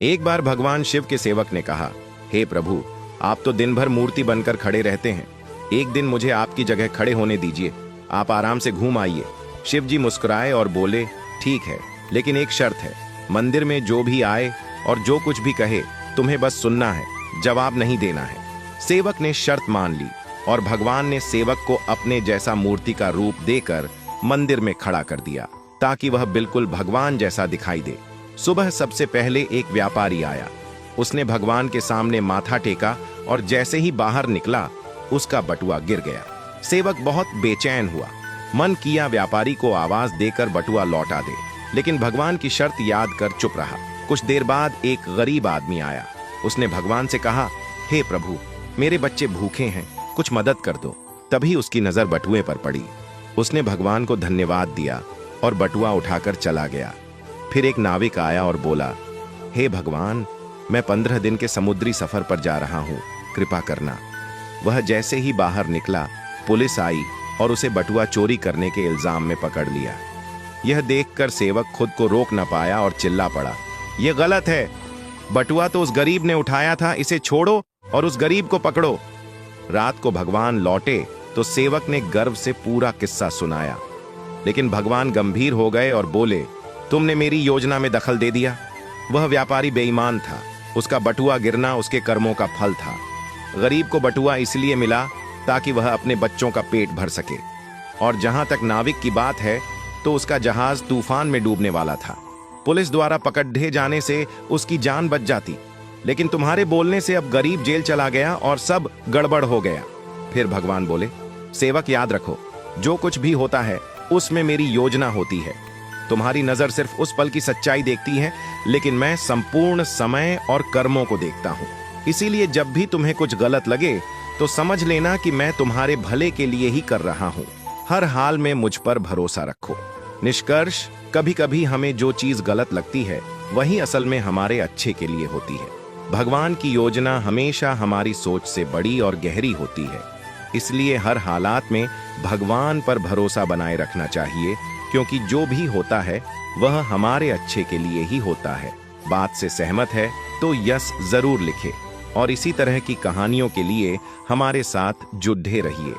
एक बार भगवान शिव के सेवक ने कहा, हे प्रभु, आप तो दिन भर मूर्ति बनकर खड़े रहते हैं। एक दिन मुझे आपकी जगह खड़े होने दीजिए, आप आराम से घूम आइए। शिव जी मुस्कुराए और बोले, ठीक है, लेकिन एक शर्त है। मंदिर में जो भी आए और जो कुछ भी कहे, तुम्हें बस सुनना है, जवाब नहीं देना है। सेवक ने शर्त मान ली और भगवान ने सेवक को अपने जैसा मूर्ति का रूप देकर मंदिर में खड़ा कर दिया, ताकि वह बिल्कुल भगवान जैसा दिखाई दे। सुबह सबसे पहले एक व्यापारी आया। उसने भगवान के सामने माथा टेका और जैसे ही बाहर निकला, उसका बटुआ गिर गया। सेवक बहुत बेचैन हुआ। मन किया व्यापारी को आवाज देकर बटुआ लौटा दे, लेकिन भगवान की शर्त याद कर चुप रहा। कुछ देर बाद एक गरीब आदमी आया। उसने भगवान से कहा, हे प्रभु, मेरे बच्चे भूखे हैं, कुछ मदद कर दो। तभी उसकी नजर बटुए पर पड़ी। उसने भगवान को धन्यवाद दिया और बटुआ उठाकर चला गया। फिर एक नाविक आया और बोला, हे भगवान, मैं 15 दिन के समुद्री सफर पर जा रहा हूँ, कृपा करना। वह जैसे ही बाहर निकला, पुलिस आई और उसे बटुआ चोरी करने के इल्जाम में पकड़ लिया। यह देखकर सेवक खुद को रोक न पाया और चिल्ला पड़ा, यह गलत है। बटुआ तो उस गरीब ने उठाया था, इसे छोड़ो और उस गरीब को पकड़ो। रात को भगवान लौटे तो सेवक ने गर्व से पूरा किस्सा सुनाया, लेकिन भगवान गंभीर हो गए और बोले, तुमने मेरी योजना में दखल दे दिया। वह व्यापारी बेईमान था, उसका बटुआ गिरना उसके कर्मों का फल था। गरीब को बटुआ इसलिए मिला ताकि वह अपने बच्चों का पेट भर सके। और जहां तक नाविक की बात है, तो उसका जहाज तूफान में डूबने वाला था। पुलिस द्वारा पकड़े जाने से उसकी जान बच जाती, लेकिन तुम्हारे बोलने से अब गरीब जेल चला गया और सब गड़बड़ हो गया। फिर भगवान बोले, सेवक याद रखो, जो कुछ भी होता है उसमें मेरी योजना होती है। तुम्हारी नजर सिर्फ उस पल की सच्चाई देखती है, लेकिन मैं संपूर्ण समय और कर्मों को देखता हूं। इसीलिए जब भी तुम्हें कुछ गलत लगे तो समझ लेना कि मैं तुम्हारे भले के लिए ही कर रहा हूं। हर हाल में मुझ पर भरोसा रखो। निष्कर्ष, कभी कभी हमें जो चीज गलत लगती है, वही असल में हमारे अच्छे के लिए होती है। भगवान की योजना हमेशा हमारी सोच से बड़ी और गहरी होती है। इसलिए हर हालात में भगवान पर भरोसा बनाए रखना चाहिए, क्योंकि जो भी होता है वह हमारे अच्छे के लिए ही होता है। बात से सहमत है तो यस जरूर लिखें और इसी तरह की कहानियों के लिए हमारे साथ जुड़े रहिए।